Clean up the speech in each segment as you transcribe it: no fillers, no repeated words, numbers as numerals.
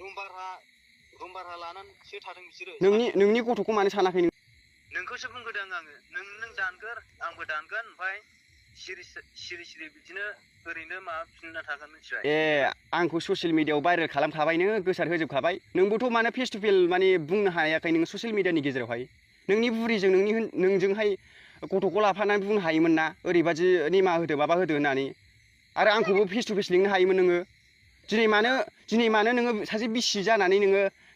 Room भारा लानानैसो थादों बिसोरो। नोंनि गथ'खौ मानो सानाखै नों? नोंखौसो बुंगोदों आङो। नों दानगोर आंबो दानगोन ओमफ्राय सिरि बिदिनो ओरैनो माबाफिनना थागोन मिथिबाय। आंखौ ससियेल मिडियाआव भाइरेल खालामखाबायनो गोसार होजोबखाबाय। नोंबोथ' मानो फेस टु फेस माने बुंनो हायाखै नोङो ससियेल मिडियानि गेजेरावहाय। नोंनि बुरिजों नोंजोंहाय गथ'खौ लाफानानै बुंनो हायोमोन ना ओरैबादि निमाहा होदो माबा होदो होननानै। आरो आंखौबो फेस टु फेस लिंनो हायोमोन नोङो। दिनै मानो नोङो सासे बिसि जानानै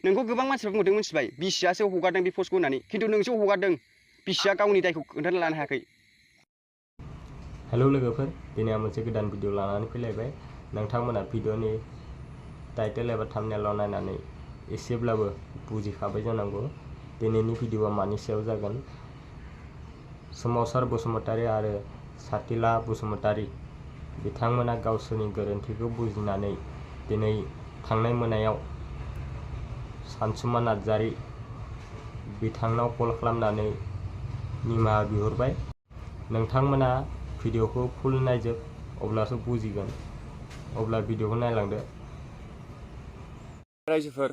नोंखौ गोबां मानसिफ्रा बुंदों मिथिबाय बिसियासो हगारदों बे पस्टखौ होननानै। खिन्थु नोंसो हगारदों। बिसिया गावनि दायखौ खोन्थाना लानो हायाखै। हेलौ लोगोफोर, दिनै आं मोनसे गोदान भिडिअ लानानै फैलायबाय। नोंथांमोना भिडिअनि टाइटेल एबा थाम्बनेलाव नायनानै एसेब्लाबो बुजिखाबाय जानांगौ दिनैनि भिडिअआ मानि सायाव जागोन। सोमावसार बसुमतारी आरो साथिला बसुमतारी बिथांमोना गावसोरनि गोरोन्थिखौ बुजिनानै दिनै थांनाय मोनायाव सानसुमा नार्जारी बिथांनाव कल खालामनानै निमाहा बिहरबाय। नोंथांमोना भिडिअखौ फुल नायजोब, अब्लासो बुजिगोन। अब्ला भिडिअखौ नायलांदो। रायजोफोर,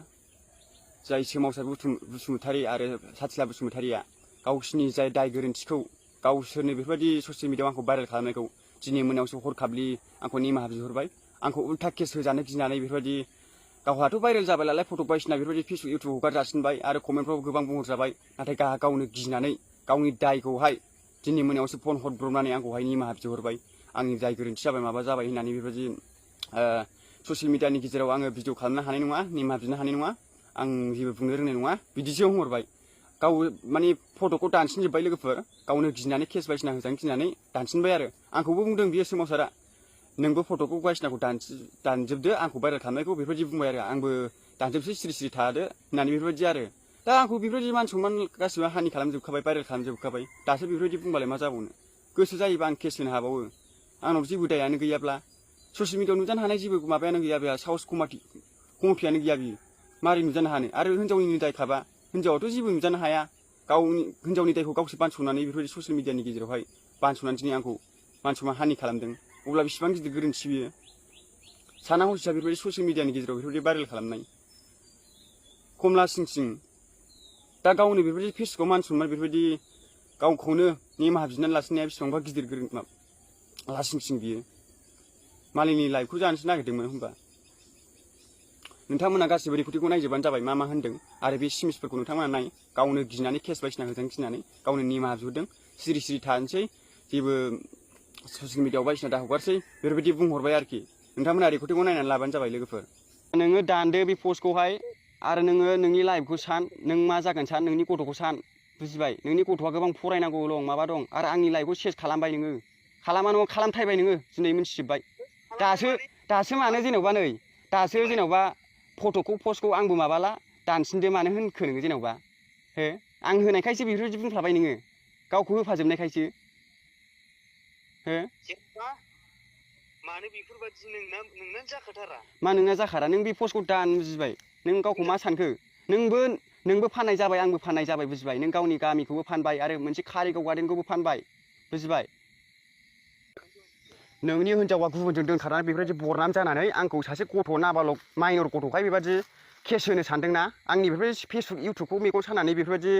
जाय सोमावसार बसुमतारी आरो साथिला बसुमतारीया गावसिनि जाय दाय गोरोन्थिखौ गावसोरनो बेफोरबायदि ससियेल मिडियाआव आंखौ भाइरेल खालामनायखौ दिनै मोनायावसो हरखाबलि आंखौ निमाहा बिहरबाय। आंखौ उल्था केस होजानो गिनानै बेफोरबायदि गावहाथ' भाइरेल जाबाय नालाय फट' बायदिसिना बेफोरबायदि फेसबुक इउटुब हगार जासिनबाय आरो कमेन्टफ्राव गोबां बुंहरजाबाय। नाथाय गावनो गिनानै गावनि दायखौहाय दिनै मोनायावसो फन हरब्रबनानै आंखौहाय निमाहा बिहरबाय। आंनि दाय गोरोन्थि जाबाय माबा जाबाय होननानै बेफोरबायदि ससियेल मिडियानि गेजेराव आङो भिडिअ खालामनो हानाय नङा, निमाहा बिनो हानाय नङा, आं जेबो बुंनो रोंनाय नङा बिदिसो होनहरबाय। गाव माने फट'खौ दानसिनजोब्बाय लोगोफोर। गावनो गिनानै केस बायदिसिना होजानो गिनानै दानसिनबाय आरो आंखौबो बुंदों बियो सोमावसारा नोंबो फट'खौ बायदिसिनाखौ दानजोबदो आंखौ भाइरेल खालामनायखौ बेफोरबायदि बुंबाय आरो आंबो दानजोबसै सिरि थादो होननानै बेफोरबायदि आरो। दा आंखौ बेफोरबायदि मान सनमान गासिबो हानि खालामजोबखाबाय, भाइरेल खालामजोबखाबाय। दासो बेफोरबायदि बुंबालाय मा जाबावनो। गोसो जायोबा आं केस होनो हाबावो। आंनाव जेबो दायानो गैयाब्ला ससियेल मिडियाआव नुजानो हानाय जेबो माबायानो गैया, बेहा साहस खमथियानो गैया बियो। मारै नुजानो हानो? आरो हिनजावनि दायखाबा हिनजावाथ' जेबो नुजानो हाया। गावनि हिनजावनि दायखौ गावसो बानस'नानै बेफोरबायदि ससियेल मिडियानि गेजेरावहाय बानस'नानै दिनै आंखौ मान सनमान हानि खालामदों। अब्ला बेसेबां गिदिर गोरोन्थि बियो। साना हसिया बेफोरबायदि ससियेल मिडियानि गेजेराव बेफोरबायदि भाइरेल खालामनाय। कमला सिं दा गावनो बेफोरबायदि फेसबुकाव मान सनमान बेफोरबायदि गावखौनो निमाहा बिनानै लासिनाया बेसेबांबा गिदिर लासिं बियो। मालायनि लाइफखौ जानोसो नागिरदोंमोन होनबा। नोंथांमोना गासिबो रेकर्डिंखौ नायजोबबानो जाबाय मा होनदों आरो बे सिमिसफोरखौ नोंथांमोना नाय। गावनो गिनानै केस बायदिसिना होजानो गिनानै गावनो निमाहा बिहरदों। सिरि थानोसै, जेबो ससियेल मिडियाआव बायदिसिना दा हगारसै बेफोरबायदि बुंहरबाय आरोखि। नोंथांमोना रेकर्डिंखौ नायनानै लाबानो जाबाय लोगोफोर। नोङो दानदो बे पस्टखौहाय आरो नोङो नोंनि लाइफखौ सान, नों मा जागोन सान, नोंनि गथ'खौ सान, बुजिबाय? नोंनि गथ'आ गोबां फरायनांगौ दं, माबा दं आरो आंनि लाइफखौ सेस खालामबाय नोङो। खालामा नङा खालामथायबाय नोङो दिनै मिन्थिजोब्बाय। दासो मानो जेनेबा नै दासो जेनेबा फट'खौ पस्टखौ आंबो माबाला दानसिनदो मानो होनखो नोङो जेनेबा? हो? आं होनायखायसो बेफोरबायदि बुंफ्लाबाय नोङो, गावखौ होफाजोबनायखायसो। हो? मानो बेफोरबायदि नोंना जाखाथारा? मा नोंना जाखारा? नों बे पस्टखौ दान, बुजिबाय? नों गावखौ मा सानखो? नोंबो फाननाय जाबाय, आंबो फाननाय जाबाय, बुजिबाय? नों गावनि गामिखौबो फानबाय आरो मोनसे कारिगाव गार्डेनखौबो फानबाय, बुजिबाय? नोंनि हिनजावा गुबुनजों दोनखारनानै बेफोरबायदि बरनाम जानानै आंखौ सासे गथ' नाबालक माइनर गथ'खाय बेबायदि केस होनो सानदोंना? आंनि बेफोरबायदि फेसबुक इउटुबखौ मेगन सानानै बेफोरबायदि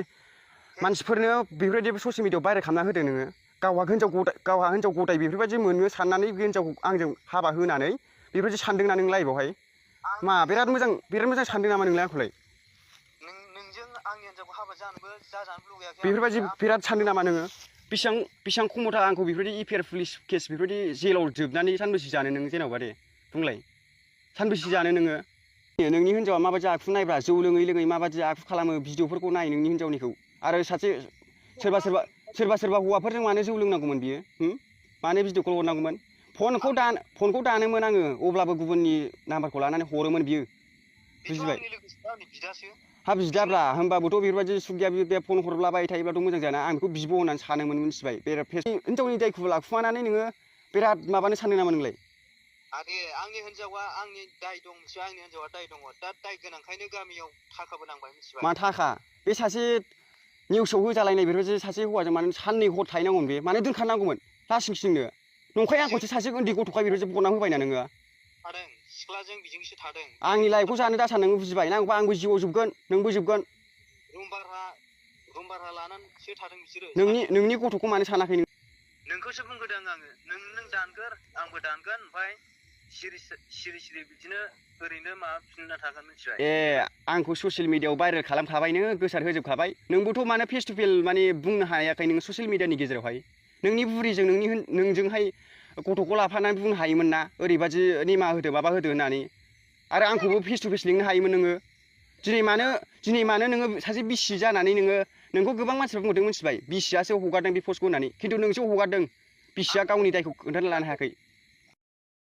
मानसिफोरनो बेफोरबायदि ससियेल मिडियाआव भाइरेल खालामना होदों नोङो। गावहा हिनजाव गदाय बेफोरबायदि मोनो साननानै बे हिनजावखौ आंजों हाबा होनानै बेफोरबायदि सानदोंना नों लाइफआवहाय? मा बिराद मोजां सानदों नामा नोंलाय आंखौलाय? नोंजों आंनि हिनजावखौ हाबा जानोबो लुगैयाखै। बेफोरबायदि बिराद सानदों नामा नोङो? बेसेबां खमथा आंखौ बेफोरबायदि इपिआर पुलिस केस बेफोरबायदि जेलाव जोबनानै सानबेसे जानो नों जेनेबा दे बुंलाय? सानबेसे जानो नोङो? नोंनि हिनजावा माबायदि आखु नायब्रा, जौ लोङै माबायदि आखु खालामो भिडिअफोरखौ नाय नोंनि हिनजावनिखौ। आरो सोरबा हौवाफोरजों मानो जौ लोंनांगौमोन बियो? मानो भिडिअ कल हरनांगौमोन? फनखौ दानोमोन आङो, अब्लाबो गुबुननि नाम्बारखौ लानानै हरोमोन बियो, बुजिबाय? हा बिदाब्रा, होमबाबोथ' बेफोरबायदि सुख गैया बे फन हरलाबाय थायोब्लाथ' मोजां जायाना। आं बेखौ बिब' होननानै सानोमोन, मिथिबाय? बे हिनजावनि दायखौ लाखुमानानै नोङो बिराद माबानो सानदों नामा नोंलाय? आंनि हिनजावा आंनि दाय दं, आंनि हिनजावा दाय दङ। दा दाय गोनांखायनो गामियाव थाखाबो नांबाय, मिथिबाय? मा थाखा? बे सासे निउसाव होजालायनाय बेफोरबायदि सासे हौवाजों मानो साननै हर थाहैनांगौमोन बे? मानो दोनखानांगौमोन लासिंसिंनो? नंखाय आंखौसो सासे उन्दै गथ'खाय बेफोरबायदि बरनाम होबायना नोङो? सिख्लाजों बिजोंसो थादों। आंनि लाइफखौ जानो दासान नोङो बुजिबाय नांगौबा आंबो जिउआव जोबगोन नोंबो जोबगोन। रुम भारा लानानैसो थादों बिसोरो। नोंनि गथ'खौ मानो सानाखै नों? नोंखौसो बुंगोदों आङो। नों दानगोर आंबो दानगोन ओमफ्राय सिरि बिदिनो ओरैनो माबाफिनना थागोन मिथिबाय। आंखौ ससियेल मिडियाआव भाइरेल खालामखाबायनो गोसार होजोबखाबाय। नोंबोथ' मानो फेस टु फेस माने बुंनो हायाखै नोङो ससियेल मिडियानि गेजेरावहाय। नोंनि बुरिजों नोंजोंहाय गथ'खौ लाफानानै बुंनो हायोमोन ना ओरैबादि निमाहा होदो माबा होदो होननानै। आरो आंखौबो फेस टु फेस लिंनो हायोमोन नोङो। दिनै मानो नोङो सासे बिसि जानानै नोंखौ गोबां मानसिफ्रा बुंहरदों मिथिबाय बिसियासो हगारदों बे पस्टखौ होननानै। खिन्थु नोंसो हगारदों। बिसिया गावनि दायखौ खोन्थाना लानो हायाखै।